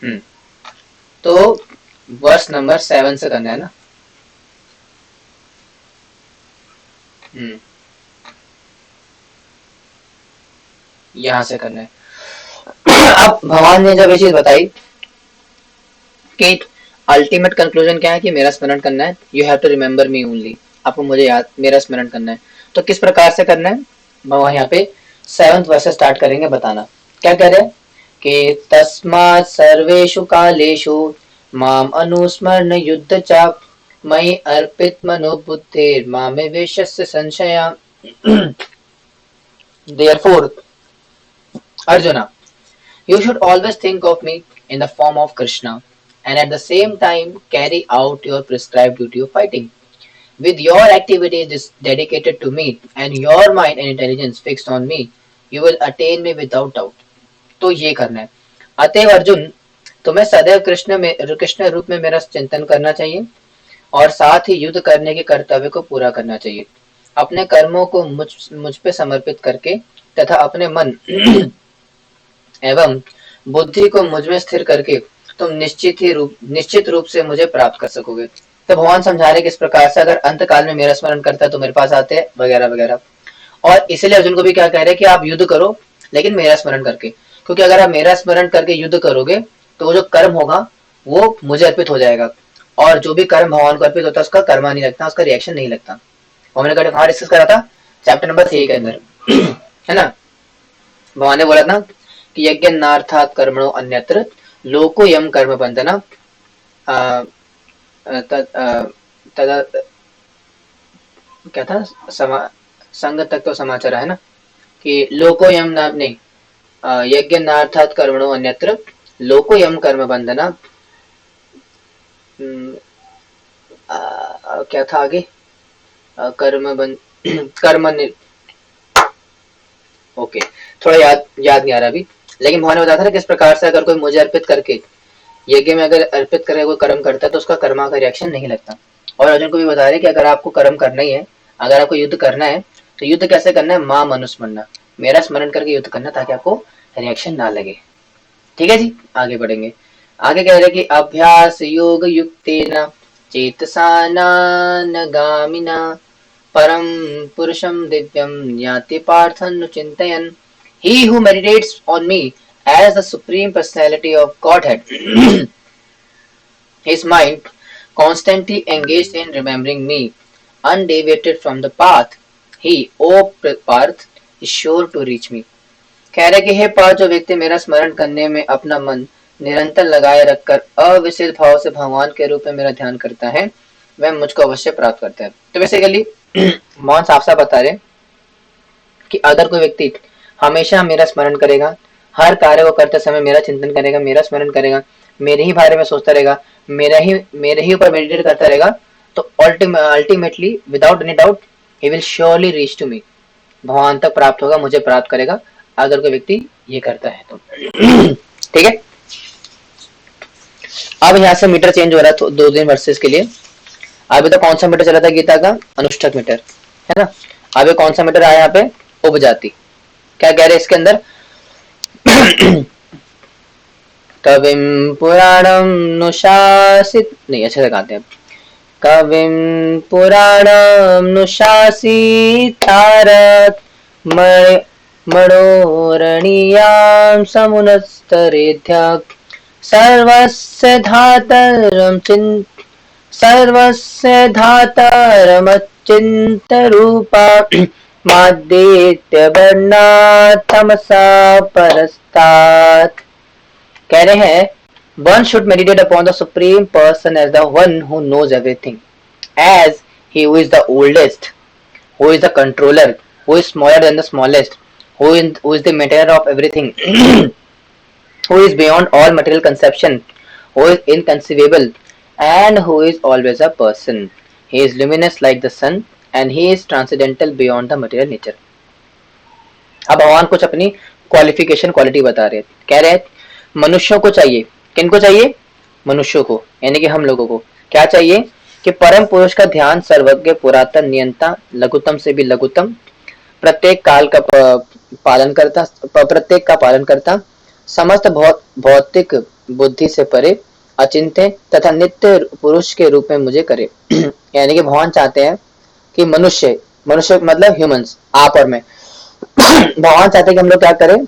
हम्म तो verse number 7 से करना है ना। हम्म यहाँ से करना है। अब भगवान ने जब ये चीज बताई कि अल्टीमेट कंक्लूजन क्या है कि मेरा स्मरण करना है, you have to remember me only, आपको मुझे याद मेरा स्मरण करना है। तो किस प्रकार से करना है, भगवान यहाँ पे 7th वर्ष से स्टार्ट करेंगे बताना। क्या कह रहे हैं कि तस्मात् सर्वेषु कालेषु माम अनुस्मरण युद्ध चाप मयि अर्पित मनो बुद्धिर मामे वेशस्य संशया। Therefore, Arjuna, you should always think of me in the form of Krishna and at the same time carry out your prescribed duty of fighting. With your activities dedicated to me and your mind and intelligence fixed on me, you will attain me without doubt. तो ये करना है। अतएव अर्जुन, तुम्हें सदैव कृष्ण रूप में मेरा चिंतन करना चाहिए और साथ ही युद्ध करने के कर्तव्य को पूरा करना चाहिए। अपने कर्मों को मुझ पे समर्पित करके तथा अपने मन एवं बुद्धि को मुझ में स्थिर करके तुम निश्चित रूप से मुझे प्राप्त कर सकोगे। तो भगवान समझा रहे किस प्रकार से अगर अंत काल में मेरा स्मरण करता है तो मेरे पास आते हैं वगैरह वगैरह। और इसलिए अर्जुन को भी क्या कह रहे हैं कि आप युद्ध करो लेकिन मेरा स्मरण करके, क्योंकि अगर आप मेरा स्मरण करके युद्ध करोगे तो वो जो कर्म होगा वो मुझे अर्पित हो जाएगा और जो भी कर्म भगवान को अर्पित होता है उसका कर्मा नहीं लगता, उसका रिएक्शन नहीं लगता। और मैंने कहा डिस्कस करा था चैप्टर नंबर 3 के अंदर है ना। भगवान ने बोला था कि यज्ञनार्थात् कर्मणो अन्यत्र लोको यम कर्म बंधना तदा क्या था संग तक तो समाचार है ना कि लोको यम नहीं यज्ञनार्थात् कर्मणो अन्यत्र लोको यम कर्म बंधना। क्या था आगे, कर्म बंध कर्म ओके थोड़ा याद नहीं आ रहा अभी, लेकिन भगवान ने बताया था ना किस प्रकार से अगर कोई मुझे अर्पित करके यज्ञ में अगर अर्पित करके कोई कर्म करता है तो उसका कर्मा का रिएक्शन नहीं लगता। और अर्जुन को भी बता रहे कि अगर आपको कर्म करना ही है, अगर आपको युद्ध करना है तो युद्ध कैसे करना है, मां मनुस्मरना, मेरा स्मरण करके युद्ध करना ताकि आपको रिएक्शन ना लगे। ठीक है जी, आगे बढ़ेंगे। आगे कह रहे कि अभ्यास योग युक्तेन चेतसा नानगामिना परम पुरुषम दिव्यम याति पार्थन चिंतयन्। He who meditates on me as the supreme personality of Godhead, his mind constantly engaged in remembering me, undeviated from the path, he, O Parth, is sure to reach me. कह रहे कि हे पार्थ, जो व्यक्ति मेरा स्मरण करने में अपना मन निरंतर लगाए रखकर अविचलित भाव से भगवान के रूप में मेरा ध्यान करता है वह मुझको अवश्य प्राप्त करता है। तो बेसिकली मोहन साफ साफ बता रहे कि अगर कोई व्यक्ति हमेशा मेरा स्मरण करेगा, हर कार्य को करते समय मेरा चिंतन करेगा, मेरा स्मरण करेगा, मेरे ही बारे में सोचता रहेगा, मेरे ही ऊपर मेडिटेट करता रहेगा, तो ultimately without any doubt he will surely reach to me, भगवान तक प्राप्त होगा, मुझे प्राप्त करेगा अगर कोई व्यक्ति ये करता है तो। ठीक है, अब यहाँ से मीटर चेंज हो रहा है 2 दिन वर्सेस के लिए। अभी तो कौन सा मीटर चला था गीता का, अनुष्ठक मीटर है ना। अभी कौन सा मीटर आया यहाँ पे, उपजाति। क्या कह रहे हैं इसके अंदर, कविम पुराणम नुशासित, नहीं अच्छे से गाते हैं, कविम पुराणम नुशासितारत मनोरणीयां समुनस्तरेध्याक सर्वस्य धातरमचिन्तरूपा माद्यवर्णा तमसा परस्तात्। कह रहे हैं one should meditate upon the supreme person as the one who knows everything, as he who is the oldest, who is the controller, who is smaller than the smallest, who is the maintainer of everything, who is beyond all material conception, who is inconceivable, and who is always a person. He is luminous like the sun and he is transcendental beyond the material nature. अब भगवान कुछ अपनी qualification quality बता रहे हैं। कह रहे हैं मनुष्यों को चाहिए, किनको चाहिए, मनुष्यों को, यानी कि हम लोगों को क्या चाहिए कि परम पुरुष का ध्यान, सर्वज्ञ, पुरातन, नियंता, लघुतम से भी लघुतम, प्रत्येक का पालन करता, समस्त भौतिक बुद्धि से परे, अचिंत्य तथा नित्य पुरुष के रूप में मुझे करे। यानी कि भगवान चाहते हैं कि मनुष्य, मनुष्य मतलब ह्यूमंस, आप और मैं, भगवान चाहते हैं कि हम लोग क्या करें,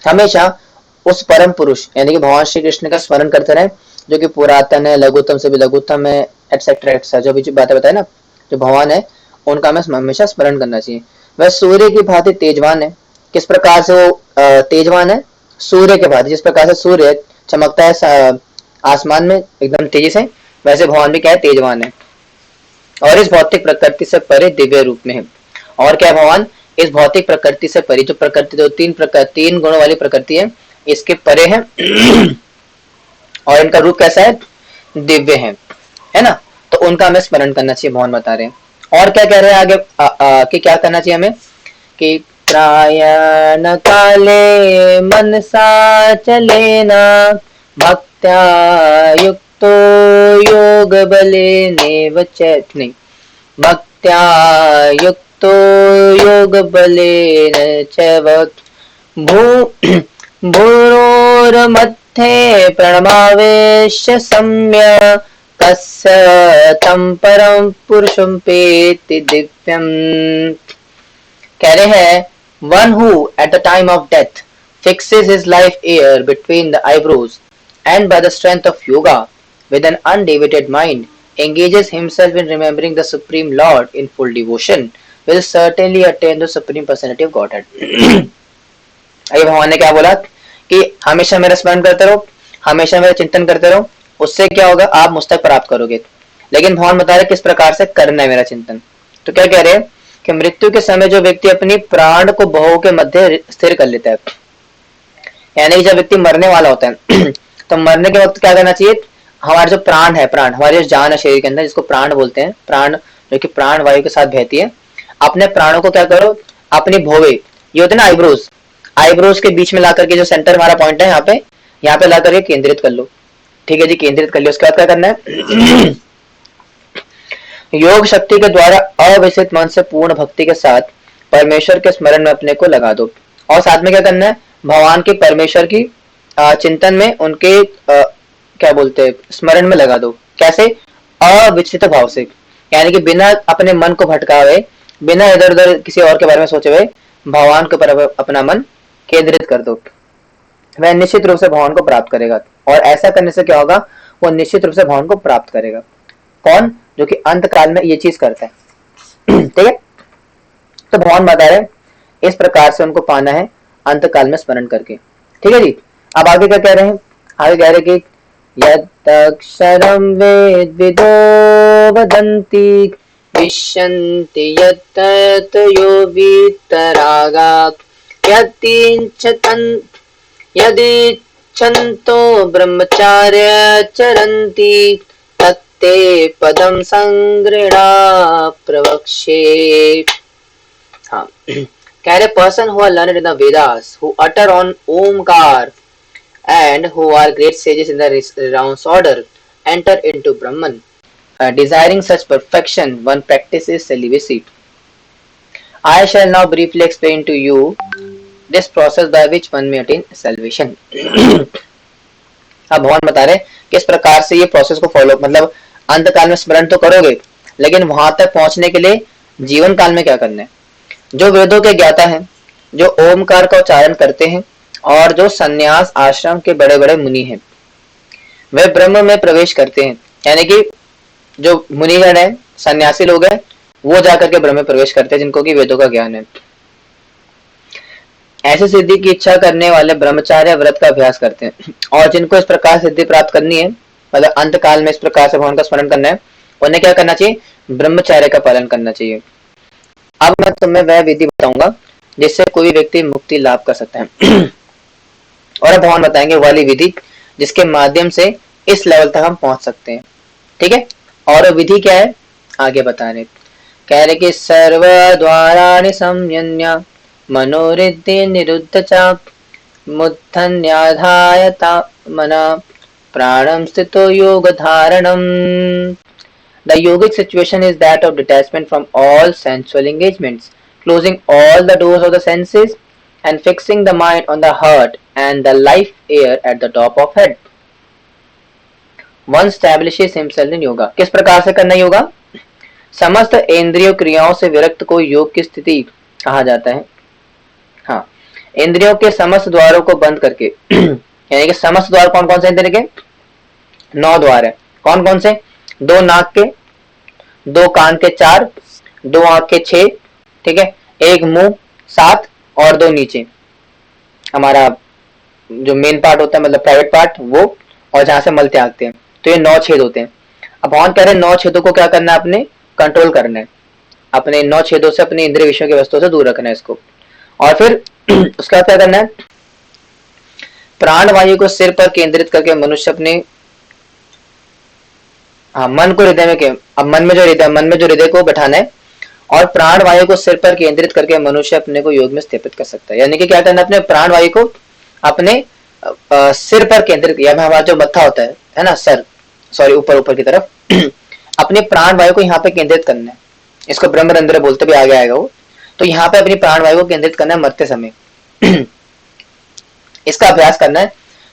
हमेशा उस परम पुरुष यानी कि भगवान श्री कृष्ण का स्मरण करते रहे, जो कि पुरातन है, लघुत्तम से भी लघुत्तम है, एटसेट्रा एटसेट्रा, जो भी बातें बताए ना, जो भगवान है उनका हमें हमेशा स्मरण करना चाहिए। वह सूर्य की भांति तेजवान है। किस प्रकार से वो तेजवान है? सूर्य के भांति, जिस प्रकार से सूर्य चमकता है आसमान में एकदम तेजी से, वैसे भगवान भी क्या है, तेजवान है और इस भौतिक प्रकृति से परे दिव्य रूप में है। और क्या भगवान इस भौतिक प्रकृति से परे, जो प्रकृति, जो तीन गुणों वाली प्रकृति है, इसके परे है और इनका रूप कैसा है, दिव्य है ना। तो उनका हमें स्मरण करना चाहिए, भगवान बता रहे हैं। और क्या कह रहे हैं आगे कि क्या करना चाहिए हमें, कि प्रायण काले मनसा चलेना भक्त्या युक्तो योग बलेनेव चैतन्य, भक्त्या युक्तो योग बलेन च भू भूरोर्मध्ये प्रणमावेश्य सम्य कस्य तं परम पुरुषं पेति दिव्यम। कह रहे हैं, one who at the time of death fixes his life ear between the eyebrows and by the strength of yoga with an undivided mind engages himself in remembering the Supreme Lord in full devotion will certainly attain the Supreme Personality of Godhead। अभी भगवान ने क्या बोला कि हमेशा मेरा स्मरण करते रहो, हमेशा मेरा चिंतन करते रहो, उससे क्या होगा, आप मुझ तक प्राप्त करोगे। लेकिन भगवान बता रहे किस प्रकार से करना है मेरा चिंतन। तो क्या कह रहे हैं कि मृत्यु के समय जो व्यक्ति अपनी प्राण को बहु के मध्य स्थिर कर लेता है, यानी जब व्यक्ति मरने वाला होता है तो मरने के वक्त क्या करना चाहिए, हमारा जो प्राण है, प्राण हमारी जो जान है शरीर के अंदर, जिसको प्राण बोलते हैं, प्राण जो कि प्राण वायु के साथ बहती है, अपने प्राणों को क्या करो, अपनी भोवे, ये होते हैं ना आईब्रोज, आईब्रोज के बीच में ला करके, जो सेंटर हमारा पॉइंट है यहाँ पे ला करके केंद्रित कर लो। ठीक है जी, केंद्रित कर लियो। उसके बाद क्या करना है, योग शक्ति के द्वारा अविचलित मन से पूर्ण भक्ति के साथ परमेश्वर के स्मरण में अपने को लगा दो। और साथ में क्या करना है, भगवान के, परमेश्वर की चिंतन में, उनके क्या बोलते हैं, स्मरण में लगा दो। कैसे? अविचलित भाव से, यानी कि बिना अपने मन को भटकावे, बिना इधर उधर किसी और के बारे में सोचे हुए भगवान के ऊपर अपना मन केंद्रित कर दो। वह निश्चित रूप से भगवान को प्राप्त करेगा। और ऐसा करने से क्या होगा, वो निश्चित रूप से भगवान को प्राप्त करेगा। कौन? जो कि अंत काल में ये चीज करता है। ठीक है, तो भगवान बता रहे इस प्रकार से उनको पाना है अंत काल में स्मरण करके। ठीक है जी। अब आगे क्या कह रहे हैं, आगे कह रहे हैं कि यदक्षरम वेदविदो वदन्ति विश्यन्ति यत्तयो वीतरागा यदिच्छन्तो ब्रह्मचार्य चरन्ति तत्ते पदम संगृणा प्रवक्ष्ये। हाँ, कह रहे person who are learned in the Vedas, who utter on Omkar and who are great sages in the rounds order, enter into Brahman. Desiring such perfection, one practices celibacy. I shall now briefly explain to you this process by which one may attain salvation. अब भगवान बता रहे किस प्रकार से ये process को follow, मतलब अंत काल में स्मरण तो करोगे, लेकिन वहां तक पहुंचने के लिए जीवन काल में क्या करना है। जो वेदों के ज्ञाता हैं, जो ओमकार का उच्चारण करते हैं और जो संन्यास आश्रम के बड़े बड़े मुनि हैं, वे ब्रह्म में प्रवेश करते हैं। यानी कि जो मुनिगण है, सन्यासी लोग हैं, वो जाकर के ब्रह्म में प्रवेश करते हैं, जिनको कि वेदों का ज्ञान है। ऐसी सिद्धि की इच्छा करने वाले ब्रह्मचार्य व्रत का अभ्यास करते हैं। और जिनको इस प्रकार सिद्धि प्राप्त करनी है, मतलब अंत काल में इस प्रकार से भगवान का स्मरण करना है, उन्हें क्या करना चाहिए, ब्रह्मचार्य का पालन करना चाहिए। अब मैं तुम्हें वह विधि बताऊंगा जिससे कोई व्यक्ति मुक्ति लाभ कर सकता है। और अब भगवान बताएंगे वाली विधि जिसके माध्यम से इस लेवल तक हम पहुंच सकते हैं। ठीक है, और विधि क्या है आगे बता रहे, कह रहे कि सर्व द्वाराणि संयन्य मनोरिद्धि निरुद्ध च मुत्थन्याधाय मना प्राणं स्थितो योग धारणम। The yogic situation is that of detachment from all sensual engagements, closing all the doors of the senses and fixing the mind on the heart and the life air at the top of head. One establishes himself in yoga. किस प्रकार से करना योगा? समस्त इंद्रियों क्रियाओं से विरक्त को योग की स्थिति कहा जाता है। हाँ, इंद्रियों के समस्त द्वारों को बंद करके यानी कि समस्त द्वार कौन कौन से इंद्रिय के? 9 द्वार है। कौन कौन से? 2 नाक के, 2 कान के 4, 2 आंख के 6, ठीक है, 1 मुंह 7 और 2 नीचे हमारा जो मेन पार्ट होता है मतलब प्राइवेट पार्ट वो, और जहां से मल त्यागते हैं। तो ये 9 छेद होते हैं। अब भगवान कह रहे हैं 9 छेदों को क्या करना है? अपने कंट्रोल करना है, अपने 9 छेदों से अपने इंद्रिय विषयों की वस्तुओं से दूर रखना है इसको। और फिर उसके बाद क्या करना है? प्राण वायु को सिर पर केंद्रित करके मनुष्य अपने मन को हृदय में अब मन में जो हृदय को बैठाना है और प्राण वायु को सिर पर केंद्रित करके मनुष्य अपने को योग में स्थापित कर सकता है। यानी कि क्या करना है? अपने प्राण वायु को अपने सिर पर केंद्रित किया, हमारा जो मत्था होता है ना, सर, सॉरी ऊपर की तरफ अपने प्राण वायु को यहाँ पे केंद्रित करना है। इसको ब्रह्मरंध्र बोलते भी आगे आएगा वो। तो यहाँ पे अपनी प्राण वायु को केंद्रित करना है मरते समय इसका अभ्यास करना है,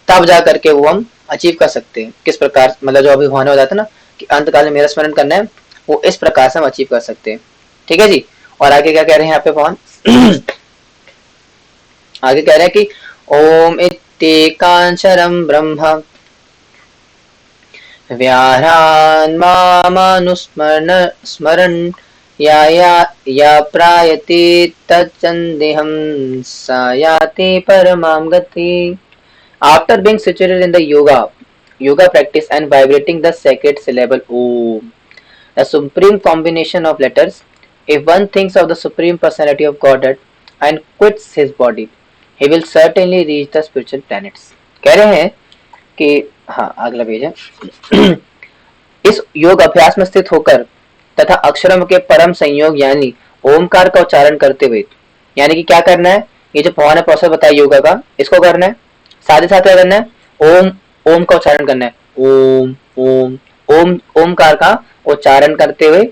तब जा करके वो हम अचीव कर सकते हैं। किस प्रकार? मतलब जो अभी होने वाला था ना कि अंतकाल में मेरा स्मरण करना है, वो इस प्रकार से हम अचीव कर सकते हैं। ठीक है जी। और आगे क्या कह रहे हैं यहाँ पे भगवान? आगे कह रहे हैं कि ओम इत्येकांशरं ब्रह्म व्याह्रान् मामनुस्मरण स्मरन् या प्रायते तच्चन्देहं सा याति परमां गति. After being situated in the yoga practice and vibrating the sacred syllable Om, the supreme combination of letters, if one thinks of the supreme personality of Godhead and quits his body, he will certainly reach the spiritual planets. कह रहे हैं कि हाँ अगला page है इस योग अभ्यास में स्थित होकर तथा अक्षरों के परम संयोग यानी ओमकार का उच्चारण करते हुए, यानी कि क्या करना है? ये जो भगवान ने प्रोसेस बताया योगा का, इसको करना है। साथ ही साथ क्या करना है? ओम का उच्चारण करना है। ओम ओम ओम ओमकार का उच्चारण करते हुए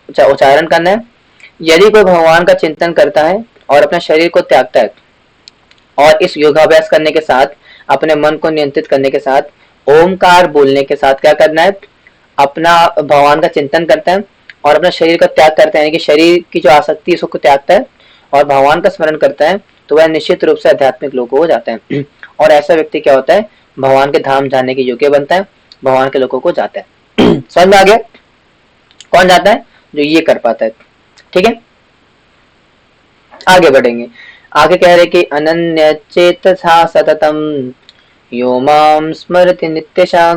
उच्चारण करना है। यदि कोई भगवान का चिंतन करता है और अपने शरीर को त्यागता है और इस योगाभ्यास करने के साथ अपने मन को नियंत्रित करने के साथ ओमकार बोलने के साथ क्या करना है? अपना भगवान का चिंतन करता है और अपना शरीर का त्याग करता है, यानी कि शरीर की जो आसक्ति है उसको त्यागता है और भगवान का स्मरण करता है, तो वह निश्चित रूप से आध्यात्मिक लोक हो जाता है। और ऐसा व्यक्ति क्या होता है? भगवान के धाम जाने के योग्य बनता है, भगवान के लोगों को जाता है। समझ में आ गया? कौन जाता है? जो ये कर पाता है। ठीक है, आगे बढ़ेंगे। आगे कह रहे कि अनन्य चेतसा सततम यो मां स्मरति नित्यशा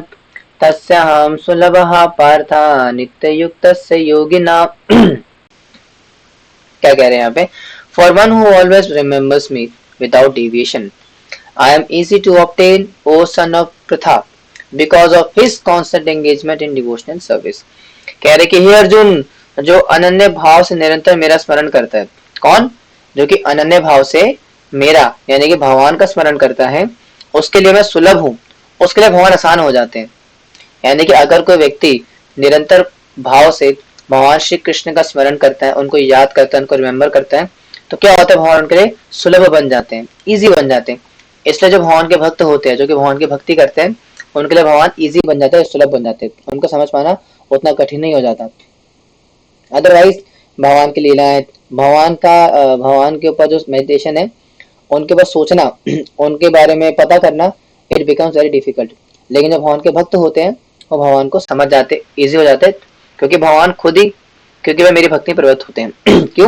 तस्याहं सुलभः पार्था नित्ययुक्तस्य योगिना। क्या कह रहे हैं यहाँ पे? For one who always remembers me without deviation, I am easy to obtain, O son of Pritha, because of his constant engagement in devotional service. कह रहे कि हे अर्जुन, जो अनन्य भाव से निरंतर मेरा स्मरण करता है। कौन? जो कि अनन्य भाव से मेरा यानी कि भगवान का स्मरण करता है, उसके लिए मैं सुलभ हूँ, उसके लिए भगवान आसान हो जाते हैं। यानी कि अगर कोई व्यक्ति निरंतर भाव से भगवान श्री कृष्ण का स्मरण करता है, उनको याद करता है, उनको रिमेम्बर करता है, तो क्या होता है? भगवान उनके लिए सुलभ बन जाते हैं, इजी बन जाते हैं। इसलिए जो भगवान के भक्त होते हैं, जो कि भगवान की भक्ति करते हैं, उनके लिए भगवान इजी बन जाते हैं, सुलभ बन जाते हैं, उनको समझ पाना उतना कठिन नहीं हो जाता। अदरवाइज भगवान की लीलाएं, भगवान के ऊपर जो मेडिटेशन है, उनके ऊपर सोचना, उनके बारे में पता करना, इट बिकम्स वेरी डिफिकल्ट। लेकिन जो भगवान के भक्त होते हैं वो भगवान को समझ जाते, इजी हो जाते, क्योंकि भगवान खुद ही, क्योंकि वह मेरी भक्ति में प्रवृत्त होते हैं। क्यों?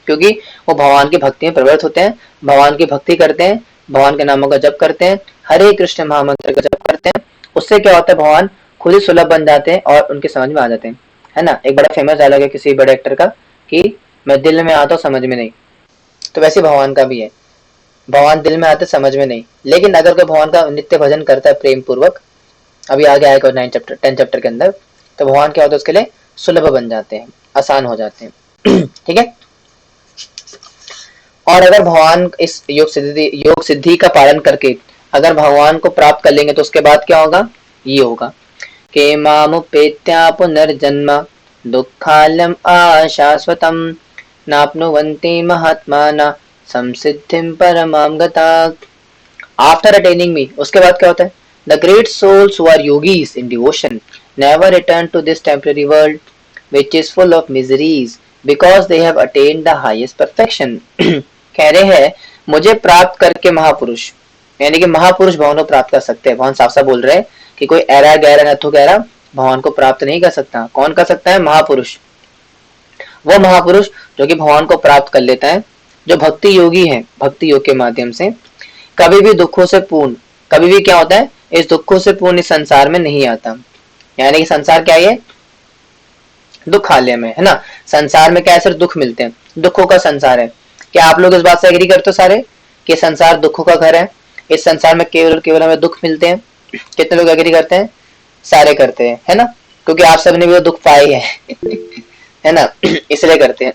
क्योंकि वो भगवान की भक्ति में प्रवृत्त होते हैं, भगवान की भक्ति करते हैं, भगवान के नामों का जप करते हैं, हरे कृष्ण महामंत्र का जप करते हैं। उससे क्या होता है? भगवान खुद ही सुलभ बन जाते हैं और उनके समझ में आ जाते हैं, है ना। एक बड़ा फेमस डायलॉग है किसी बड़े एक्टर का कि मैं दिल में आता हूँ समझ में नहीं। तो वैसे भगवान का भी है, भगवान दिल में आते समझ में नहीं। लेकिन अगर कोई भगवान का नित्य भजन करता है प्रेम पूर्वक, अभी आगे आएगा 10 चैप्टर के अंदर, तो भगवान क्या होता है? उसके लिए सुलभ बन जाते हैं, आसान हो जाते हैं। ठीक है। और अगर भगवान इस योग सिद्धि का पालन करके अगर भगवान को प्राप्त कर लेंगे, तो उसके बाद क्या होगा? ये होगा कि मामुपेत्या पुनर्जन्म दुःखालयम् अशाश्वतम् नाप्नुवन्ति महात्मानः संसिद्धिं परमां गताः। आफ्टर अटेनिंग मी, उसके बाद क्या होता है? The great souls who are yogis in devotion never return to this temporary world which is full of miseries because they have attained the highest perfection। कह रहे हैं मुझे प्राप्त करके महापुरुष, यानी कि महापुरुष भगवान को प्राप्त कर सकते हैं। भगवान साफ साफ बोल रहे हैं कि कोई ऐरा गहरा नथु गहरा भगवान को प्राप्त नहीं कर सकता। कौन कर सकता है? महापुरुष। वो महापुरुष जो कि भगवान को प्राप्त कर लेता है, जो भक्ति योगी है, भक्ति योग के माध्यम से कभी भी दुखों से पूर्ण, कभी भी क्या होता है, इस दुखों से पूर्ण इस संसार में नहीं आता। यानी कि संसार क्या है? दुखालय में, है ना। संसार में क्या है? सिर्फ दुख मिलते हैं, दुखों का संसार है। क्या आप लोग इस बात से एग्री करते हो सारे कि संसार दुखों का घर है? इस संसार में केवल केवल हमें दुख मिलते हैं। कितने लोग एग्री करते हैं? सारे करते हैं, है ना, क्योंकि आप सबने भी वो दुख पाए हैं है ना, इसलिए करते हैं।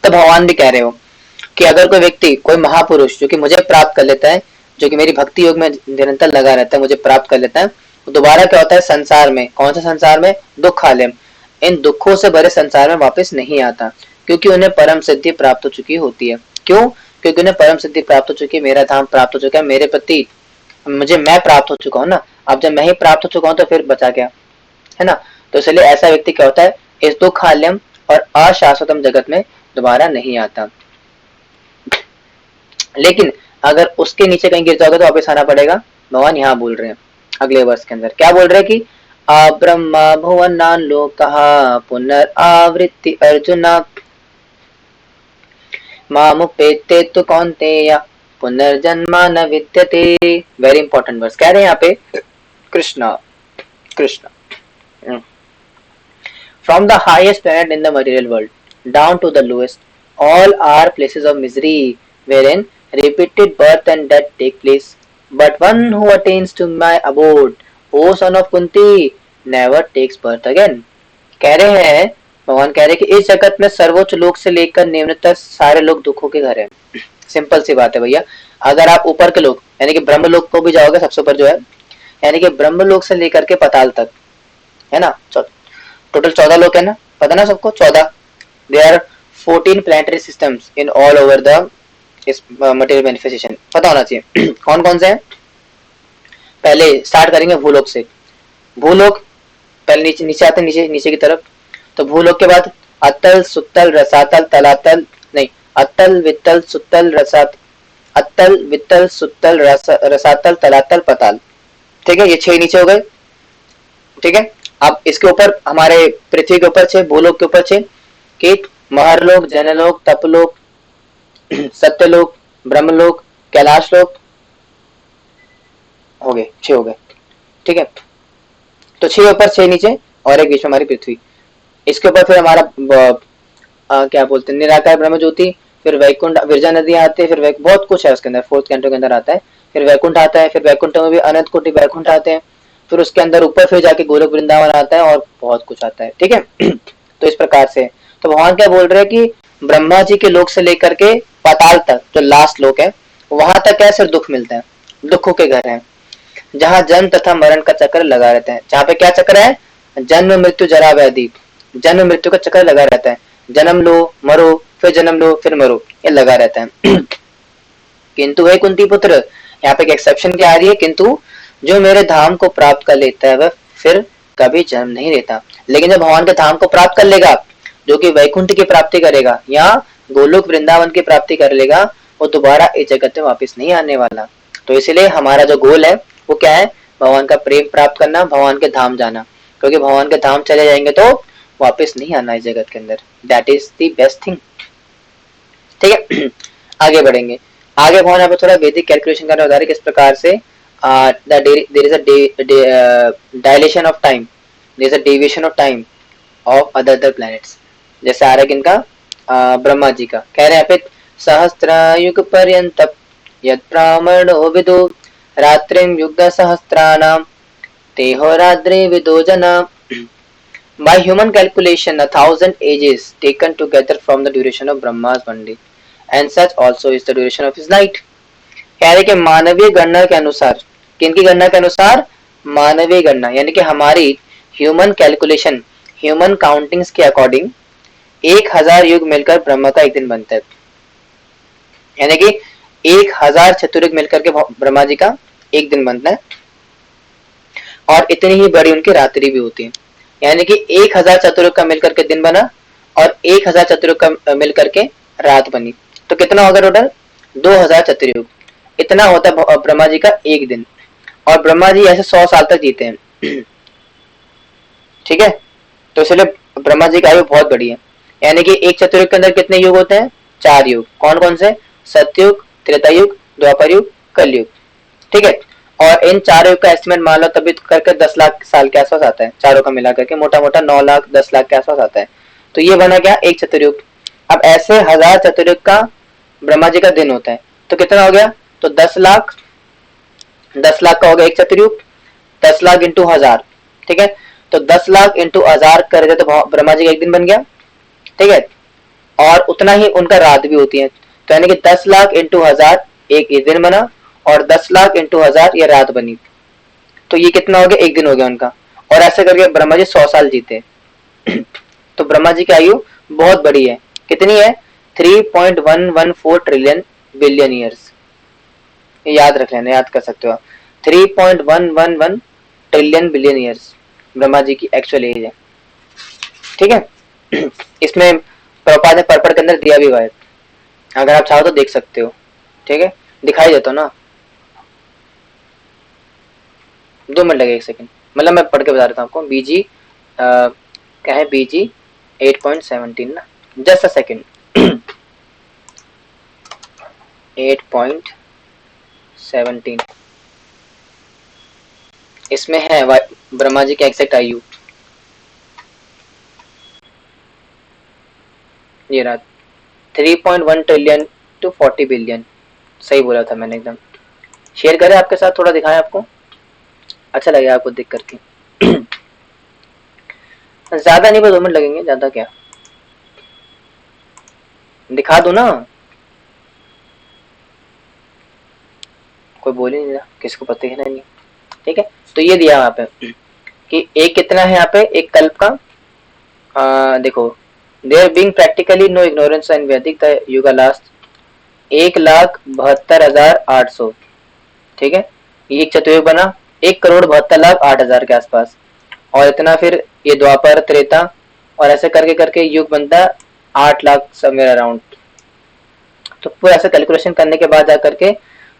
तो भगवान भी कह रहे हो कि अगर कोई व्यक्ति, कोई महापुरुष जो कि मुझे प्राप्त कर लेता है, जो कि मेरी भक्ति योग में निरंतर लगा रहता है, मुझे प्राप्त कर लेता है, तो दोबारा क्या होता है? संसार में, कौन सा संसार में? दुखालय, इन दुखों से भरे संसार में वापस नहीं आता, क्योंकि उन्हें परम सिद्धि प्राप्त हो चुकी होती है। क्यों? क्योंकि उन्हें परम सिद्धि प्राप्त हो चुकी है, मेरा धाम प्राप्त हो चुका है, मेरे प्रति मुझे, मैं प्राप्त हो चुका हूँ ना। अब जब मैं ही प्राप्त हो चुका हूँ तो फिर बचा क्या, है ना। तो इसलिए ऐसा व्यक्ति क्या होता है? इस दुखालयम और अशाश्वतम जगत में दोबारा नहीं आता। लेकिन अगर उसके नीचे कहीं गिर जाओगे तो वापस आना पड़ेगा। भगवान यहाँ बोल रहे हैं अगले वर्ष के अंदर, क्या बोल रहे हैं कि अब्रह्मा भुवनान् लोकः पुनरावृत्ति अर्जुना मामुपेत्ते तु कौन्तेय पुनर्जन्मा न विद्यते। वेरी इंपॉर्टेंट वर्स कह रहे हैं यहाँ पे Krishna. Krishna from the highest planet in the material world down to the lowest, all are places of misery wherein repeated birth and death take place, but one who attains to my abode, O son of Kunti, never takes birth again। कह रहे हैं, भगवान कह रहे हैं कि इस जगत में सर्वोच्च लोक से लेकर निम्न तक सारे लोग दुखों के घर हैं। सिंपल सी बात है भैया। अगर आप ऊपर के लोग यानी कि ब्रह्म लोक को भी जाओगे, सबसे ऊपर जो है, यानी कि ब्रह्म लोक से लेकर के पाताल तक, है ना, टोटल 14 लोक है ना, पता ना सबको? 14। There 14 planetary systems in all over the material manifestation, पता होना चाहिए। कौन कौन से हैं? पहले स्टार्ट करेंगे भूलोक से। भूलोक पहले नीचे आते हैं, नीचे की तरफ। तो भूलोक के बाद अतल, सुतल, रसातल, तलातल, नहीं, अतल, वित्तल, सुतल, रसातल, तलातल, पताल। ठीक है, ये 6 नीचे हो गए। ठीक है, अब इसके ऊपर हमारे पृथ्वी के ऊपर 6, भूलोक के ऊपर 6, कि महरलोक, जनलोक, तपलोक, सत्यलोक, ब्रह्मलोक, कैलाश लोक, हो गए 6 हो गए। ठीक है, तो 6 ऊपर 6 नीचे और एक बीच में हमारी पृथ्वी। इसके ऊपर फिर हमारा क्या बोलते हैं, निराकार ब्रह्म ज्योति, फिर वैकुंठ, विरजा नदी आती है, फिर बहुत कुछ है उसके अंदर, 4th कैंटो के अंदर आता है। फिर वैकुंठ आता है, फिर वैकुंठ में भी अनंत कोटि वैकुंठ आते हैं, फिर उसके अंदर ऊपर फिर जाके गोलोक वृंदावन आता है और बहुत कुछ आता है। ठीक है तो इस प्रकार से तो भगवान क्या बोल रहे हैं कि ब्रह्मा जी के लोक से लेकर के पाताल तक, जो लास्ट लोक है, वहां तक क्या सिर्फ दुख मिलता है, दुखों के घर हैं, जहाँ जन्म तथा मरण का चक्र लगा रहता है। जहाँ पे क्या चक्र है? जन्म मृत्यु जरा व्याधि, जन्म मृत्यु का चक्र लगा रहता है। जन्म लो, मरो, फिर जन्म लो, फिर मरो, ये लगा रहता है। किंतु हे कुंती पुत्र, यहाँ पे एक एक्सेप्शन क्या आ रही है? किंतु जो मेरे धाम को प्राप्त कर लेता है वह फिर कभी जन्म नहीं लेता। लेकिन जब भगवान के धाम को प्राप्त कर लेगा, जो कि वैकुंठ की प्राप्ति करेगा या गोलोक वृंदावन की प्राप्ति कर लेगा, वो दोबारा इस जगत में वापस नहीं आने वाला। तो इसलिए हमारा जो गोल है वो क्या है? भगवान का प्रेम प्राप्त करना, भगवान के धाम जाना, क्योंकि भगवान के धाम चले जाएंगे तो वापस नहीं आना इस जगत के अंदर। That is the best thing. ठीक है आगे बढ़ेंगे। आगे भगवान यहाँ पे थोड़ा वैदिक कैलकुलेशन करना बता रहे किस प्रकार से there is a dilation of time, there is a deviation of time of other planets। जैसे आ रहा है किनका? ब्रह्मा जी का। कह रहे हैं पे सहस्त्रायुग पर्यंत यद ब्राह्मणो विदु रात्रिम युग सहस्त्राणां तेहोरात्रि विदो जना। By human calculation, 1,000 ages taken together from the duration of Brahma's one day, and such also is the duration of his night। कह रहे कि मानवीय गणना के अनुसार, किनकी गणना के अनुसार? मानवीय गणना, यानी कि हमारी ह्यूमन कैलकुलेशन, ह्यूमन काउंटिंग्स के अकॉर्डिंग 1000 युग मिलकर ब्रह्मा का एक दिन बनता है। यानी कि 1000 चतुर्युग मिलकर के ब्रह्मा जी का एक दिन बनता है, और इतनी ही बड़ी उनकी रात्रि भी होती है। यानी कि 1000 चतुर्युग का मिलकर के दिन बना और 1000 चतुर्युग का मिलकर के रात बनी, तो कितना होगा टोटल? 2000 चतुर्युग। इतना होता है ब्रह्मा जी का एक दिन, और ब्रह्मा जी ऐसे 100 साल तक जीते हैं। ठीक है, तो इसलिए ब्रह्मा जी की आयु बहुत बड़ी है। यानी कि एक चतुर्युग के अंदर कितने युग होते हैं? 4 युग। कौन कौन से? सतयुग, त्रेता युग, द्वापर युग, कलयुग। ठीक है, और इन 4 युग का एस्टिमेट मान लो तभी करके 10 लाख साल के आसपास आता है, चारों का मिला करके मोटा मोटा 9 लाख 10 लाख के आसपास आता है। तो ये बना क्या? एक चतुर्युग। अब ऐसे 1000 चतुर्युग का ब्रह्मा जी का दिन होता है, तो कितना हो गया? तो 10 लाख, 10 लाख का हो गया एक चतुर्युग, 10 लाख इंटू 1000। ठीक है, तो 10 लाख इंटू 1000 कर दे तो ब्रह्मा जी का एक दिन बन गया। ठीक है, और उतना ही उनका रात भी होती है, तो यानी कि 10 लाख इंटू 1000 एक दिन बना, और 10 लाख इंटू 1000 ये रात बनी, तो ये कितना हो गया? एक दिन हो गया उनका। और ऐसे करके ब्रह्मा जी 100 साल जीते। तो ब्रह्मा जी की आयु बहुत बड़ी है। कितनी है? 3.114 ट्रिलियन बिलियन ईयर्स। ये याद रख लेना, याद कर सकते हो आप। 3.111 trillion billion years Brahma ji की एक्चुअल एज है। ठीक है, इसमें प्रभुपाद ने पर्पल के अंदर दिया भी हुआ है, अगर आप चाहो तो देख सकते हो। ठीक है, दिखाई देता ना, 2 मिनट लगे, 1 सेकंड, मतलब मैं पढ़ के बता देता हूँ आपको। बीजी क्या है? बीजी 8.17 ना, जस्ट अ सेकंड। 8.17 इसमें है ब्रह्मा जी की एग्जैक्ट आयु। ये रहा 3.1 ट्रिलियन टू 40 बिलियन। सही बोला था मैंने एकदम। शेयर करें आपके साथ, थोड़ा दिखाएं आपको, अच्छा लगेगा आपको देख करके। ज्यादा नहीं, बस 2 मिनट लगेंगे, ज्यादा क्या। दिखा दो ना, कोई बोल ही नहीं रहा, किसको पता ही नहीं। ठीक है, तो ये दिया वहां पे कि एक कितना है यहाँ पे एक कल्प का। देखो, there being practically no ignorance and Vedic the yuga last 1,72,800। ठीक है, ये एक चतुर्युग बना 1,72,08,000 के आसपास, और इतना फिर ये द्वापर त्रेता, और ऐसे करके करके युग बनता है 8 लाख समवेयर अराउंड। तो पूरा ऐसे कैलकुलेशन करने के बाद जाकर के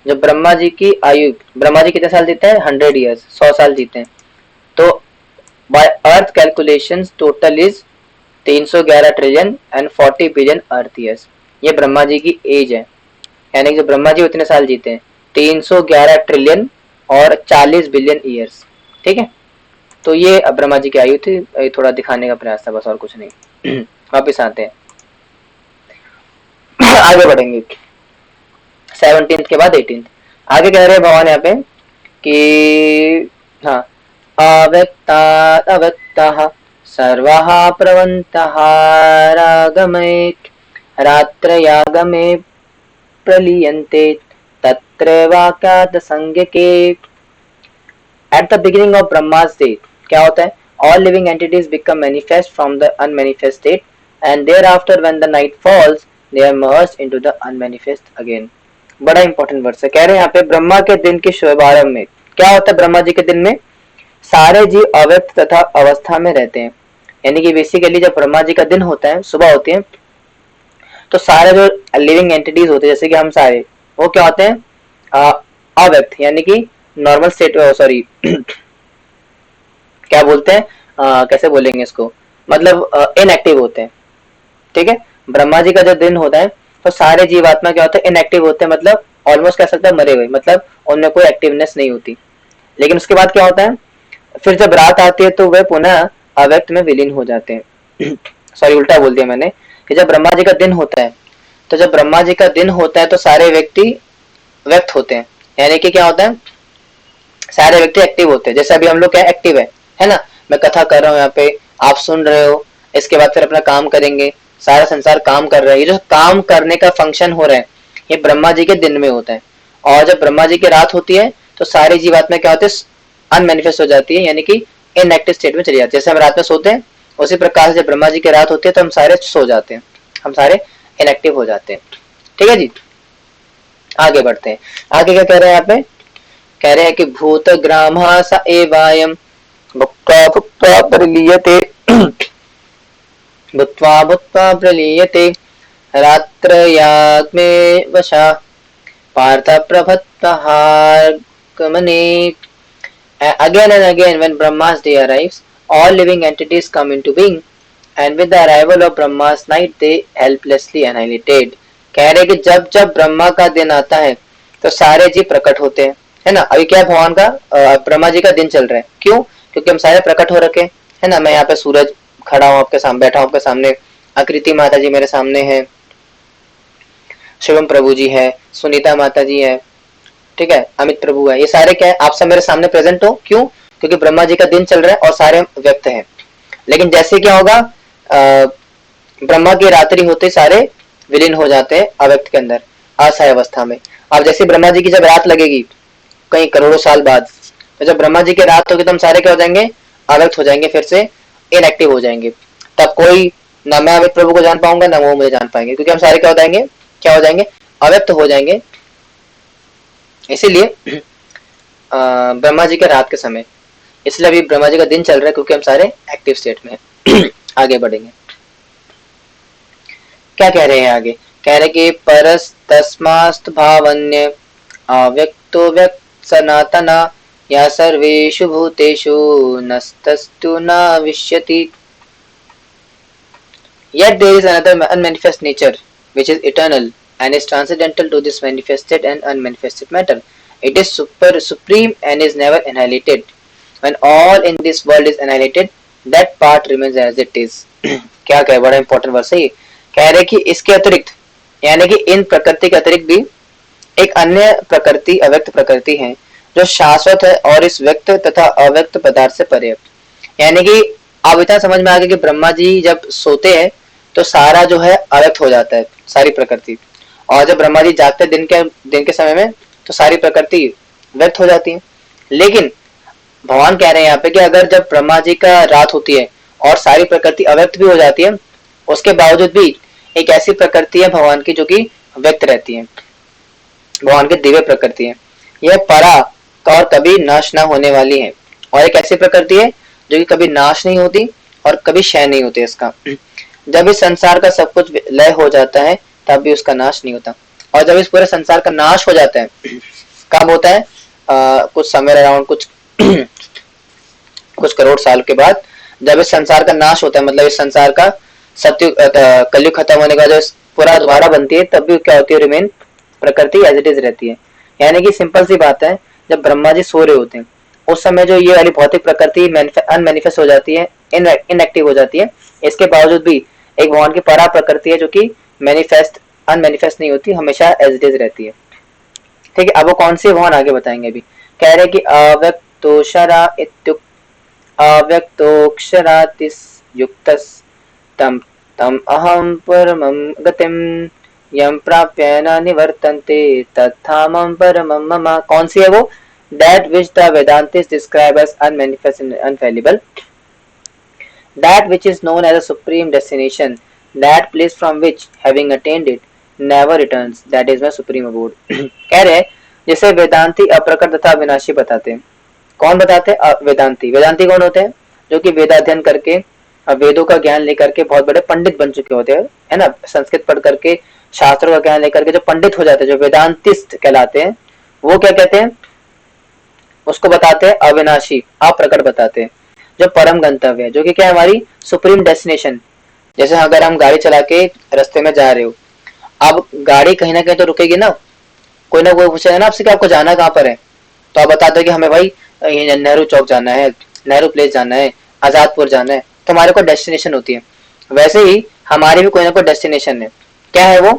जब ब्रह्मा जी की आयु, ब्रह्मा जी कितने साल जीते हैं? 100 ईयर्स, 100 साल जीते हैं। तो by earth calculations total is 311 trillion and 40 billion earth years. ये ब्रह्मा जी की एज है, यानी कि जो ब्रह्मा जी उतने साल जीते हैं 311 ट्रिलियन और 40 बिलियन ईयर्स। ठीक है, तो ये ब्रह्मा जी की आयु थी, थोड़ा दिखाने का प्रयास था बस, और कुछ नहीं। वापिस आते हैं, आगे बढ़ेंगे। 17th के बाद 18th, आगे कह रहे हैं भगवान यहाँ पे कि हाँ, अव्यक्तात् अव्यक्तः सर्वः प्रवन्तः रागमयेत् रात्रयागमे प्रलीयन्ते तत्र वाक्यात् संज्ञके। At the beginning of Brahma's day, क्या होता है? All living entities become manifest from the unmanifest state, and thereafter when the night falls, they are merged into the unmanifest again. बड़ा इंपॉर्टेंट वर्ड है, कह रहे हैं यहाँ पे ब्रह्मा के दिन के शुभारंभ में क्या होता है? ब्रह्मा जी के दिन में सारे जीव अव्यक्त तथा अवस्था में रहते हैं। यानी कि बेसिकली जब ब्रह्मा जी का दिन होता है, सुबह होती है, तो सारे जो लिविंग एंटिटीज होते हैं जैसे कि हम सारे, वो क्या होते हैं? अव्यक्त, यानी कि नॉर्मल स्टेट, सॉरी क्या बोलते हैं, कैसे बोलेंगे इसको, मतलब इनएक्टिव होते हैं। ठीक है, ब्रह्मा जी का जो दिन होता है तो सारे जीवात्मा क्या होते हैं? इनएक्टिव होते हैं, मतलब ऑलमोस्ट कह सकते हैं मरे हुए, मतलब उनमें कोई एक्टिवनेस नहीं होती। लेकिन उसके बाद क्या होता है? फिर जब रात आती है तो वे पुनः अव्यक्त में विलीन हो जाते हैं। सॉरी, उल्टा बोल दिया मैंने, कि जब ब्रह्मा जी का दिन होता है, तो जब ब्रह्मा जी का दिन होता है तो सारे व्यक्ति व्यक्त होते हैं, यानी कि क्या होता है? सारे व्यक्ति एक्टिव होते हैं। जैसे अभी हम लोग क्या एक्टिव है ना, मैं कथा कर रहा हूँ यहाँ पे, आप सुन रहे हो, इसके बाद फिर अपना काम करेंगे, सारा संसार काम कर रहा है। ये जो काम करने का फंक्शन हो रहा है, ये ब्रह्मा जी के दिन में होता है। और जब ब्रह्मा जी की रात होती है तो सारी जीवात्मा क्या होते हैं? अनमेनिफेस्ट हो जाती है, यानी कि इनएक्टिव स्टेट में चली जाती है। जैसे हम रात में सोते हैं, उसी प्रकार से जब ब्रह्मा जी की रात होती है तो हम सारे सो जाते हैं, हम सारे इनएक्टिव हो जाते हैं। ठीक है जी, आगे बढ़ते हैं। आगे क्या कह रहे हैं यहाँ पे, कह रहे हैं कि भूत ग्रामः स एवायम् भुक्त्वा भुक्त्वा प्रलीयते भूत्वा भूत्वा प्रलीयते रात्रयाग्मे वशा Partha प्रभत्तहार्गमने। Again and again when Brahma's day arrives, all living entities come into being, and with the arrival of Brahma's night they helplessly annihilated. कह रहे कि जब जब ब्रह्मा का दिन आता है तो सारे जीव प्रकट होते हैं, है ना। अभी क्या भगवान का ब्रह्मा जी का दिन चल रहा है, क्यों? क्योंकि हम सारे प्रकट हो रखे, है ना। मैं यहाँ पे सूरज खड़ा हूँ आपके सामने, बैठा हूँ आपके सामने, आकृति माता जी मेरे सामने है, शिवम प्रभु जी है, सुनीता माता जी है, ठीक है, अमित प्रभु है, ये सारे क्या है, आप सब मेरे सामने प्रेजेंट हो, क्यों? क्योंकि ब्रह्मा जी का दिन चल रहा है और सारे व्यक्त हैं। लेकिन जैसे क्या होगा, ब्रह्मा की रात्रि होते सारे विलीन हो जाते हैं अव्यक्त के अंदर, असहाय अवस्था में। अब जैसे ब्रह्मा जी की जब रात लगेगी कई करोड़ों साल बाद, तो जब ब्रह्मा जी की रात होगी तो हम सारे क्या हो जाएंगे, अव्यक्त हो जाएंगे, फिर से इनएक्टिव हो जाएंगे। तब कोई ना मैं अमित प्रभु को जान पाऊंगा ना वो मुझे जान पाएंगे, क्योंकि हम सारे क्या हो जाएंगे, क्या हो जाएंगे, अव्यक्त हो जाएंगे। इसीलिए ब्रह्मा जी के रात के समय, इसलिए अभी ब्रह्मा जी का दिन चल रहा है क्योंकि हम सारे एक्टिव स्टेट में हैं। आगे बढ़ेंगे, क्या कह रहे हैं आगे, कह रहे कि परस तस्मास्त भावन्य अव्यक्तो व्यक्त सनातना या सर्वेषु भूतेषु नस्तस्तु न विश्यति। Yet there is another unmanifest nature which is eternal and is transcendental to this manifested and unmanifested matter. It is supreme and is never annihilated. When all in this world is annihilated, that part remains as it is. क्या कहे, बड़ा important word है ये। कह रहे कि इसके अतिरिक्त, यानी कि इन प्रकृति के अतिरिक्त भी एक अन्य प्रकृति, अव्यक्त प्रकृति है जो शाश्वत है और इस व्यक्त तथा अव्यक्त पदार्थ से परे है। यानी कि अब इतना समझ में आ गया कि ब्रह्मा जी जब सोते हैं तो सारा जो है अव्यक्त हो जाता है, सारी प्रकृति, और जब ब्रह्मा जी जागते दिन के समय में तो सारी प्रकृति व्यक्त हो जाती है। लेकिन भगवान कह रहे हैं यहाँ पे कि अगर जब ब्रह्मा जी का रात होती है और सारी प्रकृति अव्यक्त भी हो जाती है, उसके बावजूद भी एक ऐसी प्रकृति है भगवान की जो कि व्यक्त रहती है, भगवान की दिव्य प्रकृति है। यह परा और कभी नाश न होने वाली है, और एक ऐसी प्रकृति है जो कि कभी नाश नहीं होती और कभी क्षय नहीं होती इसका। जब इस संसार का सब कुछ लय हो जाता है तब भी उसका नाश नहीं होता, और जब इस पूरे संसार का नाश हो जाता है, कब होता है, कुछ समय अराउंड कुछ करोड़ साल के बाद, जब इस संसार का नाश होता है, मतलब इस संसार का सत्युग कलयुग खत्म होने का जो पूरा दोबारा बनती है, तब भी क्या होती है, रिमेन प्रकृति एज इट इज रहती है। यानी कि सिंपल सी बात है, जब ब्रह्मा जी सो रहे होते हैं उस समय जो ये वाली भौतिक प्रकृति अनमैनिफेस्ट हो जाती है, इनएक्टिव हो जाती है, इसके बावजूद भी एक भगवान की परा प्रकृति है जो कि मैनिफेस्ट अनमैनिफेस्ट नहीं होती, हमेशा एज इट इज रहती है। ठीक है, अब वो कौन सी भगवान आगे बताएंगे। अभी कह रहे कि अव्यक्तोक्षरा इत्युक्त अव्यक्तोक्षरातिस युक्तस तम तम अहम परमं गतिम यम प्राप्य न निवर्तन्ते तत्थामं परमं मम। कौन सी है वो? That which the Vedantis describe as unmanifest and unfallible, that which is known as a supreme destination, that place from which, having attained it, never returns, that is my supreme abode। कह रहे हैं जिसे वेदांती अप्रकट तथा विनाशी बताते हैं। कौन बताते हैं? वेदांती। वेदांती कौन होते हैं? जो कि वेदाध्ययन करके, वेदों का ज्ञान लेकर के बहुत बड़े पंडित बन चुके होते हैं, है ना। संस्कृत पढ़ करके, शास्त्रों का ज्ञान लेकर के जो पंडित हो जाते हैं, जो वेदांतिस्ट कहलाते हैं, वो क्या कहते हैं? उसको बताते हैं अविनाशी, अप्रकट बताते हैं, जो परम गंतव्य है, जो कि क्या है, हमारी सुप्रीम डेस्टिनेशन। जैसे अगर हम गाड़ी चला के रास्ते में जा रहे हो, अब गाड़ी कहीं ना कहीं तो रुकेगी ना, कोई ना कोई पूछेगा ना आपसे कि आपको जाना कहाँ पर है, तो आप बताते हो कि हमें भाई नेहरू चौक जाना है, नेहरू प्लेस जाना है, आजादपुर जाना है, तो हमारे को डेस्टिनेशन होती है। वैसे ही हमारी भी कोई ना कोई डेस्टिनेशन है। क्या है वो?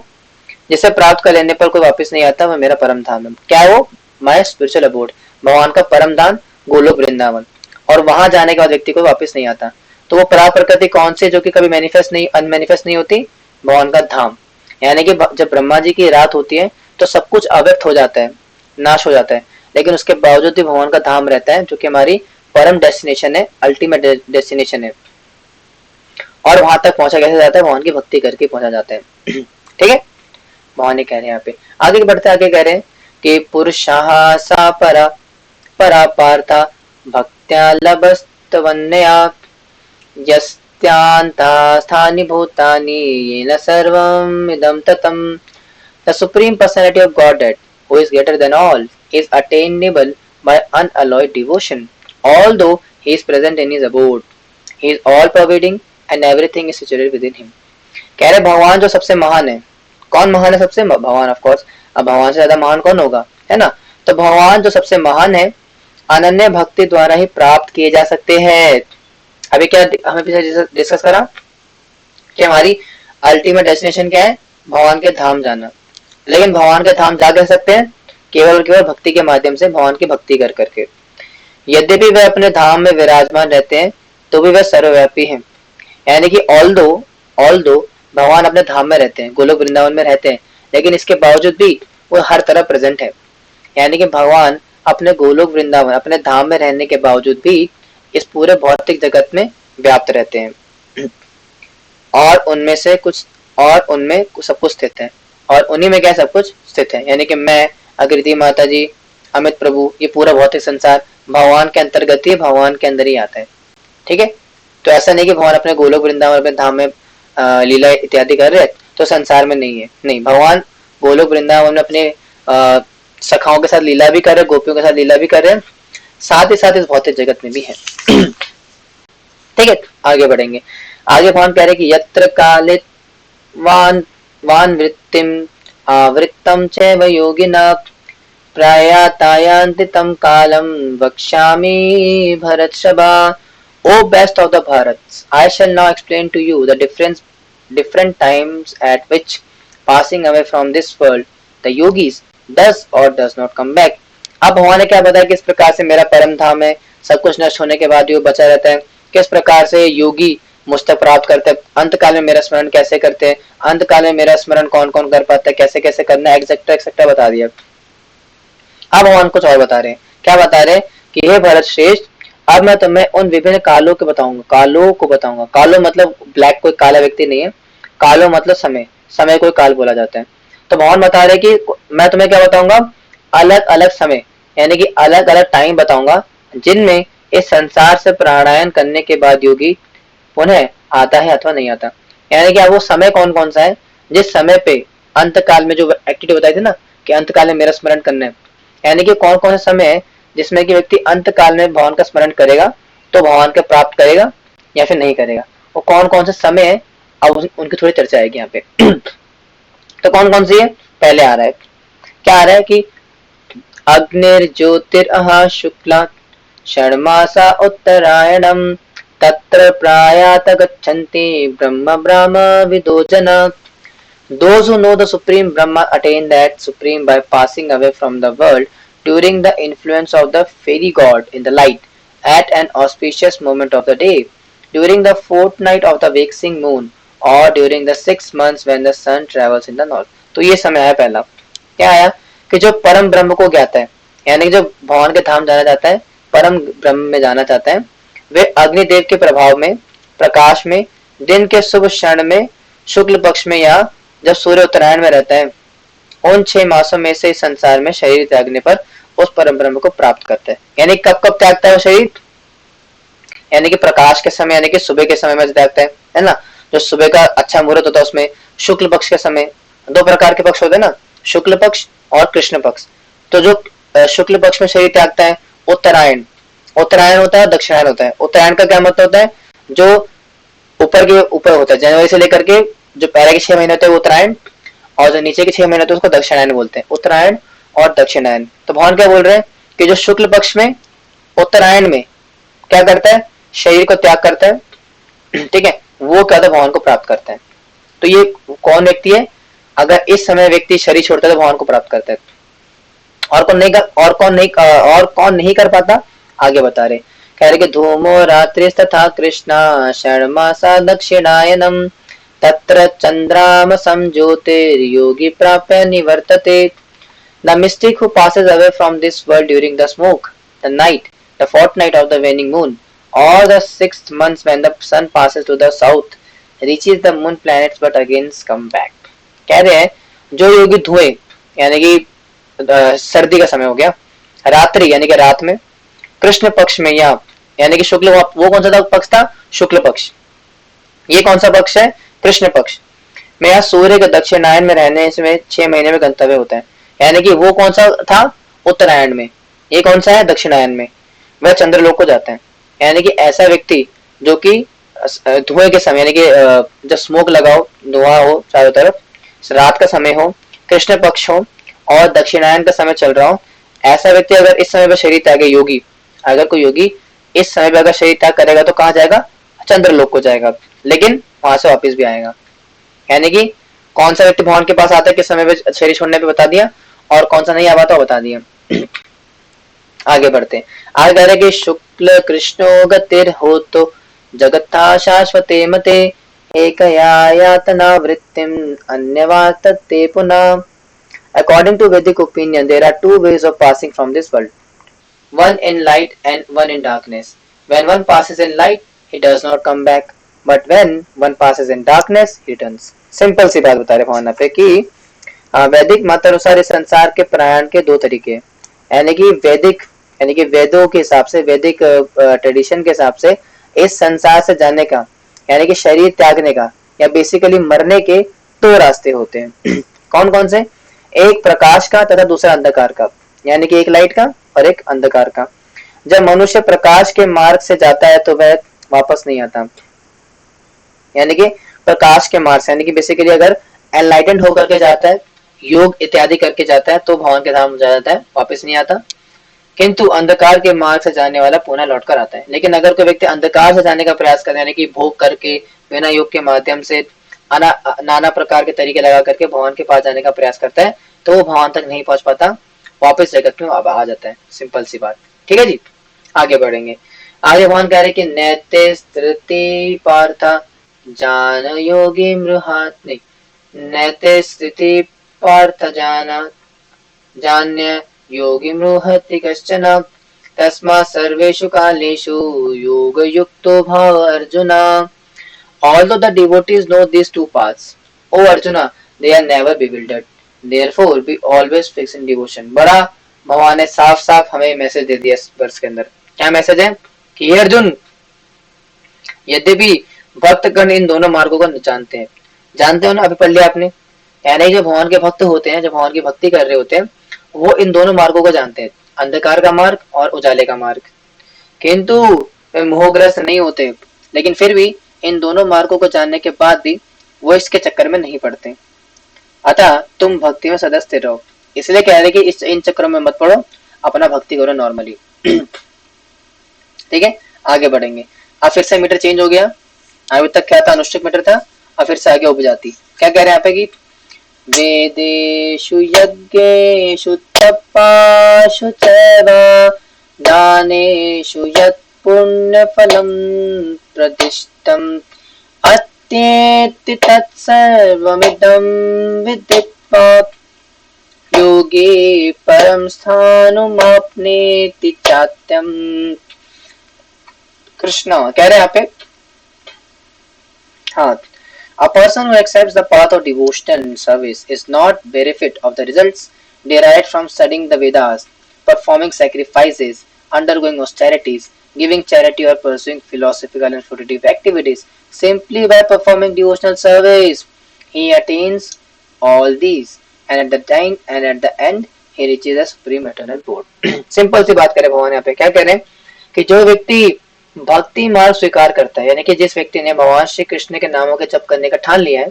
जिसे प्राप्त कर लेने पर कोई वापस नहीं आता, वह मेरा परम धाम है। क्या है वो? माय स्पिरिचुअल अबोर्ड, भगवान का परम धाम गोलोक वृंदावन। और वहां जाने के बाद व्यक्ति को वापस नहीं आता। तो वो परा प्रकृति कौन सी, जो कि कभी मैनिफेस्ट नहीं, अनमैनिफेस्ट नहीं होती? भगवान का धाम। यानी कि जब ब्रह्मा जी की रात होती है तो सब कुछ अव्यक्त हो जाता है, नाश हो जाता है, लेकिन उसके बावजूद भी भगवान का धाम रहता है, जो कि हमारी परम डेस्टिनेशन है, अल्टीमेट डेस्टिनेशन है। और वहां तक पहुंचा कैसे जाता है? भगवान की भक्ति करके पहुंचा जाता है। ठीक है, भगवान ने कह रहे हैं यहाँ पे। आगे बढ़ते आगे कह रहे हैं कि पुरुषाः सा परा परा पार्था भक्त्या लभस्तवन्यया यस्त्यान्तास्थानि भूतानि येन सर्वम् इदं ततम्। The Supreme Personality of Godhead, who is greater than all, is attainable by unalloyed devotion. Although he is present in his abode, he is all pervading and everything is situated within him. कह रहे भगवान जो सबसे महान है, कौन महान है सबसे? भगवान ऑफ कोर्स। अब भगवान से ज्यादा महान कौन होगा, है ना? तो भगवान जो सबसे महान है, अनन्य भक्ति द्वारा ही प्राप्त किए जा सकते हैं। अभी क्या हमें पीछे डिस्कस करा कि हमारी अल्टीमेट डेस्टिनेशन क्या है? भगवान के धाम जाना। लेकिन भगवान के धाम जा कह सकते हैं केवल और केवल भक्ति के माध्यम से, भगवान की भक्ति कर करके। यद्यपि वे अपने धाम में विराजमान रहते हैं तो भी वे सर्वव्यापी हैं। यानी कि ऑल्दो भगवान अपने धाम में रहते हैं, गोलोक वृंदावन में रहते हैं, लेकिन इसके बावजूद भी वो हर तरह प्रेजेंट है। यानी कि भगवान अपने गोलोक वृंदावन, अपने धाम में रहने के बावजूद भी इस पूरे भौतिक जगत में व्याप्त रहते हैं और उनमें सब कुछ स्थित है, और उन्हीं में क्या सब कुछ स्थित है। यानी कि मैं, अकृति माता जी, अमित प्रभु, ये पूरा भौतिक संसार भगवान के अंतर्गत ही, भगवान के अंदर ही आता है। ठीक है, तो ऐसा नहीं कि भगवान अपने गोलोक वृंदावन अपने धाम में लीला इत्यादि कर रहे हैं तो संसार में नहीं है। नहीं, भगवान गोलोक वृंदावन में अपने सखाओं के साथ लीला भी कर रहे, गोपियों के साथ लीला भी कर रहे हैं, साथ ही साथ इस भौतिक जगत में भी है। ठीक है, आगे बढ़ेंगे। आगे भगवान कह रहे कि यत्र काले वान वृत्तिम आवृत्तम चैव योगिना प्रयातायान्ति तं कालम वक्ष्यामि भरतर्षभा। O best of the Bharats, I shall now explain to you the different times at which, passing away from this world, the yogis does or does not come back. अब भगवान ने क्या बताया किस प्रकार से मेरा परम धाम है, सब कुछ नष्ट होने के बाद भी वो बचा रहता है, किस प्रकार से योगी मुझ तक प्राप्त करते हैं, अंत काल में मेरा स्मरण कैसे करते हैं, अंत काल में मेरा स्मरण कौन कौन कर पाता है, कैसे कैसे करना है, एक्सेट्रा बता दिया। अब भगवान कुछ और बता रहे हैं। क्या बता रहे हैं कि हे भरत श्रेष्ठ, अब मैं तुम्हें उन विभिन्न कालों को बताऊंगा। कालो मतलब ब्लैक, कोई काला व्यक्ति नहीं है, कालो मतलब समय कोई काल बोला जाता है। तो भगवान बता रहे कि मैं तुम्हें क्या बताऊंगा, अलग अलग समय, यानी कि अलग अलग टाइम बताऊंगा जिनमें इस संसार से प्राणायन करने के बाद योगी पुनः आता है अथवा नहीं आता। यानी कि अब वो समय कौन कौन सा है जिस समय पे अंत काल में जो एक्टिविटी बताई थी ना कि अंत काल में मेरा स्मरण करना है, यानी कि कौन कौन सा समय है जिसमें कि व्यक्ति अंत काल में भगवान का स्मरण करेगा तो भगवान के प्राप्त करेगा या फिर नहीं करेगा। वो कौन कौन से समय है, अब उनकी थोड़ी चर्चा आएगी यहाँ पे। तो कौन कौन सी है? पहले आ रहा है, क्या आ रहा है कि अग्निर्ज्योतिरः शुक्ला षण्मासा उत्तरायणम तत्र प्रायात गच्छन्ति ब्रह्म विदो जना। Those who know the Supreme Brahma attain that Supreme by passing away from the world during the influence of the fairy god in the light at an auspicious moment of the day, during the fortnight of the waxing moon, or during the 6 months when the sun travels in the north. तो ये समय है पहला। क्या आया कि जो परम ब्रह्म को ज्ञाता है, यानी जो भगवान के धाम जाना चाहता है, परम ब्रह्म में जाना चाहता है, वे अग्निदेव के प्रभाव में, प्रकाश में, दिन के शुभ क्षण में, शुक्ल पक्ष में या जब सूर्य उत्तरायण में रहता है, उन 6 मासों में से संसार में शरीर त्यागने पर उस परम ब्रह्म को प्राप्त करता है। यानी कब कब त्यागता है वो शरीर? यानी कि प्रकाश के समय, यानी कि सुबह के समय में त्यागता है ना। जो सुबह का अच्छा मुहूर्त होता है उसमें, शुक्ल पक्ष के समय, 2 प्रकार के पक्ष होते हैं ना, शुक्ल पक्ष और कृष्ण पक्ष। तो जो शुक्ल पक्ष में शरीर त्यागता है, उत्तरायण होता है, दक्षिणायन होता है। उत्तरायण का क्या मतलब होता है? जो ऊपर के ऊपर होता है, जनवरी से लेकर के जो पहले के 6 महीने होते हैं वो उत्तरायण, और जो नीचे के 6 महीने होते हैं उसको दक्षिणायन बोलते हैं। उत्तरायण और दक्षिणायन। तो भगवान क्या बोल रहे हैं कि जो शुक्ल पक्ष में, उत्तरायण में क्या करता है, शरीर को त्याग करता है, ठीक है, वो क्या भगवान को प्राप्त करता है। तो ये कौन व्यक्ति है? अगर इस समय व्यक्ति शरीर छोड़ता है तो भगवान को प्राप्त करता है। और कौन नहीं कर पाता, आगे बता रहे, कह रहे कि धूमो रात्रिस्तथा कृष्णा षण्मासा दक्षिणायनम तत्र चंद्रामसं ज्योतिर्योगी प्राप्य निवर्तते। The mystic who passes away from this world during the smoke, the night, the fortnight of the waning moon, or the 6 months when the sun passes to the south, reaches the moon planets but again come back. कह रहे हैं जो योगी धुएं यानी कि सर्दी का समय हो गया, रात्रि यानी कि रात में, कृष्ण पक्ष में या यानी कि शुक्ल, वो कौन सा पक्ष था? शुक्ल पक्ष। ये कौन सा पक्ष है? कृष्ण पक्ष में यहाँ सूर्य के दक्षिणायन में रहने से 6 महीने में गंतव्य होता है। यानी कि वो कौन सा था? उत्तरायण में। ये कौन सा है? दक्षिणायन में। वह चंद्रलोक को जाता है। यानी कि ऐसा व्यक्ति जो कि धुएं के समय यानी कि जब स्मोक लगाओ, धुआं हो चारों तरफ, रात का समय हो, कृष्ण पक्ष हो और दक्षिणायन का समय चल रहा हो, ऐसा व्यक्ति अगर इस समय पर शरीर त्यागे, योगी अगर कोई योगी इस समय पर अगर शरीर त्याग करेगा तो कहाँ जाएगा? चंद्रलोक को जाएगा, लेकिन वहां से वापस भी आएगा। यानी कि कौन सा व्यक्ति भगवान के पास आता है किस समय पे शरीर छोड़ने पे बता दिया, और कौन सा नहीं आ पाता बता दिया। आगे बढ़ते हैं। आगे कह रहे कि शुक्ल कृष्णो गतिर हो तो जगत्ता शाश्वते मते एकया यातना वृत्तिम अन्यवा तत्ते पुनः। According to Vedic opinion, there are two ways of passing from this world. One in light and one in darkness. When one passes in light, he does not come back. But when one passes in darkness, he returns. Simple सी बात बता रहे भगवान यहाँ पे कि वैदिक मत अनुसार इस संसार के प्रयाण के दो तरीके हैं। यानी कि वैदिक यानी कि वेदों के हिसाब से, वैदिक ट्रेडिशन के हिसाब से इस संसार से जाने का यानी कि शरीर त्यागने का या बेसिकली मरने के दो रास्ते होते हैं। कौन कौन से? एक प्रकाश का तथा दूसरा अंधकार का, यानी कि एक लाइट का और एक अंधकार का। जब मनुष्य प्रकाश के मार्ग से जाता है तो वह वापस नहीं आता। यानी कि प्रकाश के मार्ग से यानी कि बेसिकली अगर एनलाइटेंड होकर के जाता है, योग इत्यादि करके जाता है तो भगवान के धाम जाता है, वापस नहीं आता। किंतु अंधकार के मार्ग से जाने वाला पुनः लौट कर आता है। लेकिन अगर कोई व्यक्ति अंधकार से जाने का प्रयास करे यानी कि भोग करके बिना योग के माध्यम से नाना प्रकार के तरीके लगा करके भगवान के पास जाने का प्रयास करता है तो वो भगवान तक नहीं पहुंच पाता, वापस जगत में आ जाता है। सिंपल सी बात। ठीक है जी, आगे बढ़ेंगे। आगे भगवान कह रहे कि नैते स्थिति पार्थ जान योगी मृहात नहीं, नैते स्थिति पार्थ जान्य योगी मृहति कश्चन तस्मात् सर्वेषु कालेषु योग युक्तो भाव arjuna. Although the devotees know these two paths, O Arjuna, they are never bewildered. Therefore, be always fixed in devotion. बड़ा भगवान ने साफ साफ हमें मैसेज दे दिया इस वर्ष के अंदर। क्या मैसेज है? कि हे अर्जुन, यद्यपि भक्तगण इन दोनों मार्गों को जानते हैं, जानते हो ना, अभी पढ़ लिया आपने। यानी जो भगवान के भक्त होते हैं, जो भगवान की भक्ति कर रहे होते हैं, वो इन दोनों मार्गों को जानते हैं, अंधकार का मार्ग और उजाले का मार्ग। किंतु वे मोहग्रस्त नहीं होते, लेकिन फिर भी इन दोनों मार्गों को जानने के बाद भी वो इसके चक्कर में नहीं पड़ते। अतः तुम भक्ति में सदा स्थिर रहो। इसलिए कह रहे कि इन चक्करों में मत पड़ो, अपना भक्ति करो नॉर्मली। ठीक है, आगे बढ़ेंगे। अब फिर से मीटर चेंज हो गया। अभी तक क्या था? अनुष्ठित मीटर था, अब फिर से आगे उपजाति। क्या कह रहे हैं यहाँ पे कि वेदेषु यज्ञेषु तपस्सु चैव दानेषु यत् पुण्यफलं प्रतिष्ठम् अत्येति तत्सर्वमिदं विदित्वा योगे परं स्थानमाप्नोति चात्यम्। कृष्ण कह रहे हैं यहाँ पे, हाँ, a person who accepts the path of devotion and service is not bereft of the results derived from studying the Vedas, performing sacrifices, undergoing austerities, giving charity or pursuing philosophical and fruitive activities. Simply by performing devotional service, he attains all these, and at the end, he reaches the supreme eternal board. Simple सी बात करें भगवान यहाँ पे क्या कह रहे हैं कि जो व्यक्ति भक्ति मार्ग स्वीकार करता है, यानी कि जिस व्यक्ति ने भगवान श्री कृष्ण के नामों के जप करने का ठान लिया है,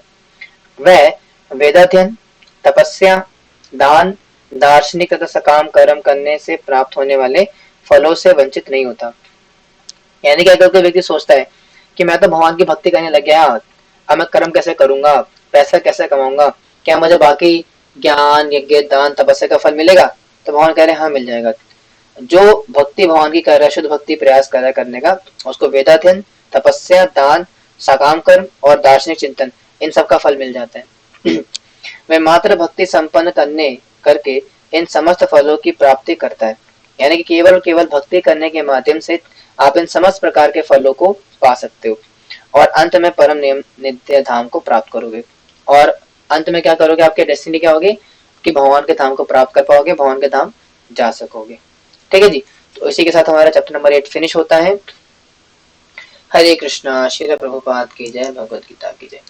वह वेदाध्ययन, तपस्या, दान, दार्शनिक तथा सकाम कर्म करने से प्राप्त होने वाले फलों से वंचित नहीं होता। यानी कि अगर कोई व्यक्ति सोचता है कि मैं तो भगवान की भक्ति करने लग गया, अब मैं कर्म कैसे करूंगा, पैसा कैसे कमाऊंगा, क्या मुझे बाकी ज्ञान, यज्ञ, दान, तपस्या का फल मिलेगा? तो भगवान कह रहे हैं हाँ मिल जाएगा। जो भक्ति भगवान की कर रहा है, शुद्ध भक्ति प्रयास कर रहा है करने का, उसको वेदाध्ययन, तपस्या, दान, सकाम कर्म और दार्शनिक चिंतन, इन सब का फल मिल जाता है। वह मात्र भक्ति संपन्न करके इन समस्त फलों की प्राप्ति करता है। यानी कि केवल भक्ति करने के माध्यम से आप इन समस्त प्रकार के फलों को पा सकते हो और अंत में परम नित्य धाम को प्राप्त करोगे। और अंत में क्या करोगे, आपके डेस्टिनी क्या होगी कि भगवान के धाम को प्राप्त कर पाओगे, भगवान के धाम जा सकोगे। ठीक है जी। तो इसी के साथ हमारा चैप्टर नंबर 8 फिनिश होता है। हरे कृष्णा, श्री प्रभुपाद की जय, भगवत गीता की जय।